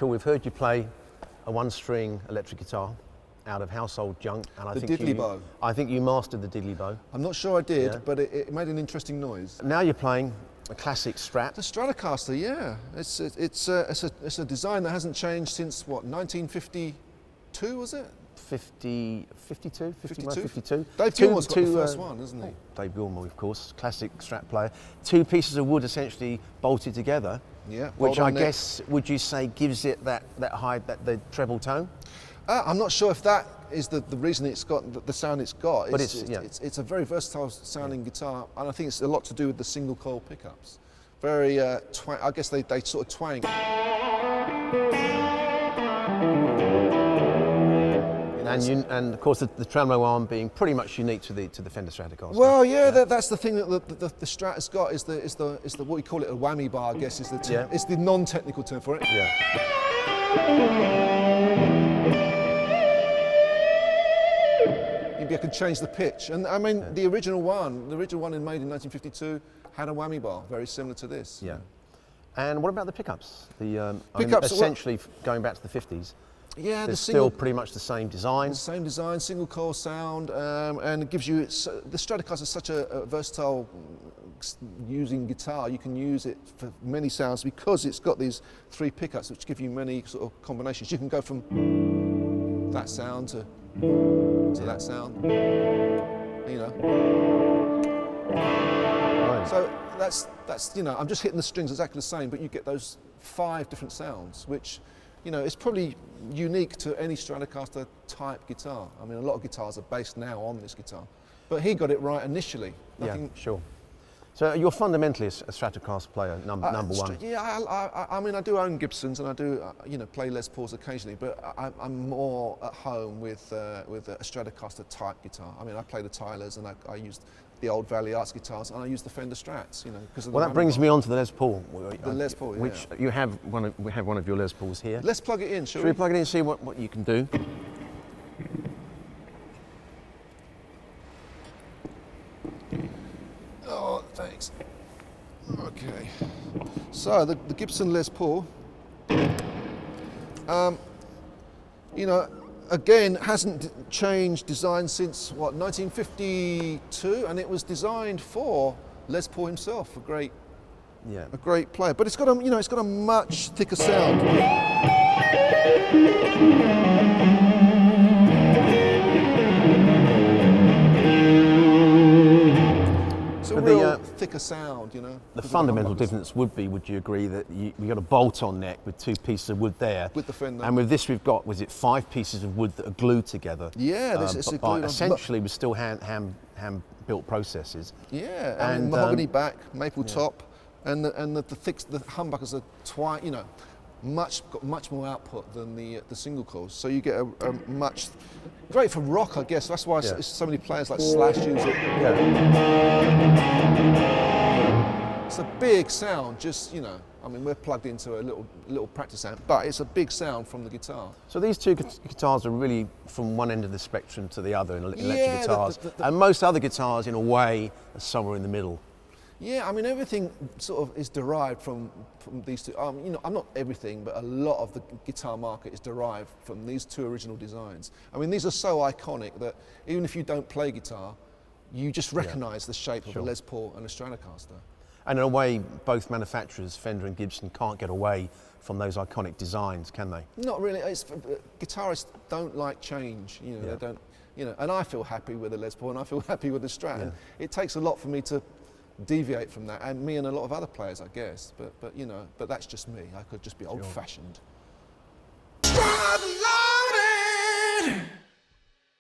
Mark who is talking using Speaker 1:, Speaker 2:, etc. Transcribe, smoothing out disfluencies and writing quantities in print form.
Speaker 1: cool. We've heard you play a one-string electric guitar out of household junk, and I think you mastered the diddly bow.
Speaker 2: I'm not sure I did, but it made an interesting noise.
Speaker 1: Now you're playing a classic Strat.
Speaker 2: The Stratocaster, yeah. It's a design that hasn't changed since what, 1952 was it?
Speaker 1: 52.
Speaker 2: Dave Gilmour's got the first one, isn't he?
Speaker 1: Dave Gilmour, of course, classic Strat player. Two pieces of wood essentially bolted together.
Speaker 2: Yeah.
Speaker 1: Which I guess, would you say, gives it that the treble tone?
Speaker 2: I'm not sure if that is the reason it's got the sound it's got.
Speaker 1: But
Speaker 2: it's a very versatile sounding guitar, and I think it's a lot to do with the single coil pickups. Very, I guess they sort of twang.
Speaker 1: And of course the tremolo arm being pretty much unique to the Fender Stratocaster.
Speaker 2: Well, yeah, that's the thing that the Strat has got is the what we call it a whammy bar, I guess is it's the non-technical term for it.
Speaker 1: Yeah.
Speaker 2: You can change the pitch, and I mean the original one made in 1952 had a whammy bar, very similar to this.
Speaker 1: Yeah. And what about the pickups?
Speaker 2: Pickups,
Speaker 1: essentially going back to the 50s.
Speaker 2: Yeah,
Speaker 1: they're still pretty much the same design.
Speaker 2: Same design, single coil sound, and it gives you. The Stratocaster is such a versatile using guitar. You can use it for many sounds because it's got these three pickups, which give you many sort of combinations. You can go from that sound to that sound. You know.
Speaker 1: Right.
Speaker 2: So that's I'm just hitting the strings exactly the same, but you get those 5 different sounds, which. It's probably unique to any Stratocaster type guitar. I mean, a lot of guitars are based now on this guitar, but he got it right initially.
Speaker 1: Yeah, sure. So you're fundamentally a Stratocaster player, number one.
Speaker 2: Yeah, I mean, I do own Gibsons and I do, play Les Pauls occasionally, but I'm more at home with a Stratocaster type guitar. I mean, I play the Tylers and I used the old Valley Arts guitars, and I use the Fender Strats, because of the
Speaker 1: that brings me on to the Les Paul.
Speaker 2: The Les Paul, yeah.
Speaker 1: Which we have one of your Les Pauls here.
Speaker 2: Let's plug it in, shall we?
Speaker 1: Should we plug it in and see what you can do?
Speaker 2: Oh, thanks. Okay. So the Gibson Les Paul, again, hasn't changed design since, 1952, and it was designed for Les Paul himself, a great player. But it's got a much thicker sound. It's a real thicker sound,
Speaker 1: The fundamental difference would you agree, that you got a bolt-on neck with 2 pieces of wood there.
Speaker 2: With the Fender.
Speaker 1: And with this we've got, was it 5 pieces of wood that are glued together?
Speaker 2: Yeah,
Speaker 1: essentially with still hand-built processes.
Speaker 2: Yeah, and mahogany back, maple top, and the humbuckers are got much more output than the single coils. So you get a much great for rock, I guess. That's why so many players like Slash use it.
Speaker 1: Yeah.
Speaker 2: It's a big sound. I mean, we're plugged into a little practice amp, but it's a big sound from the guitar.
Speaker 1: So these two guitars are really from one end of the spectrum to the other in electric guitars, and most other guitars, in a way, are somewhere in the middle.
Speaker 2: Yeah, I mean, everything sort of is derived from these two. I'm not everything, but a lot of the guitar market is derived from these two original designs. I mean, these are so iconic that even if you don't play guitar, you just recognise the shape of a Les Paul and a Stratocaster.
Speaker 1: And in a way, both manufacturers, Fender and Gibson, can't get away from those iconic designs, can they?
Speaker 2: Not really. Guitarists don't like change. They don't. And I feel happy with the Les Paul, and I feel happy with the Strat. Yeah. And it takes a lot for me to deviate from that, and me and a lot of other players, I guess. But that's just me. I could just be old-fashioned.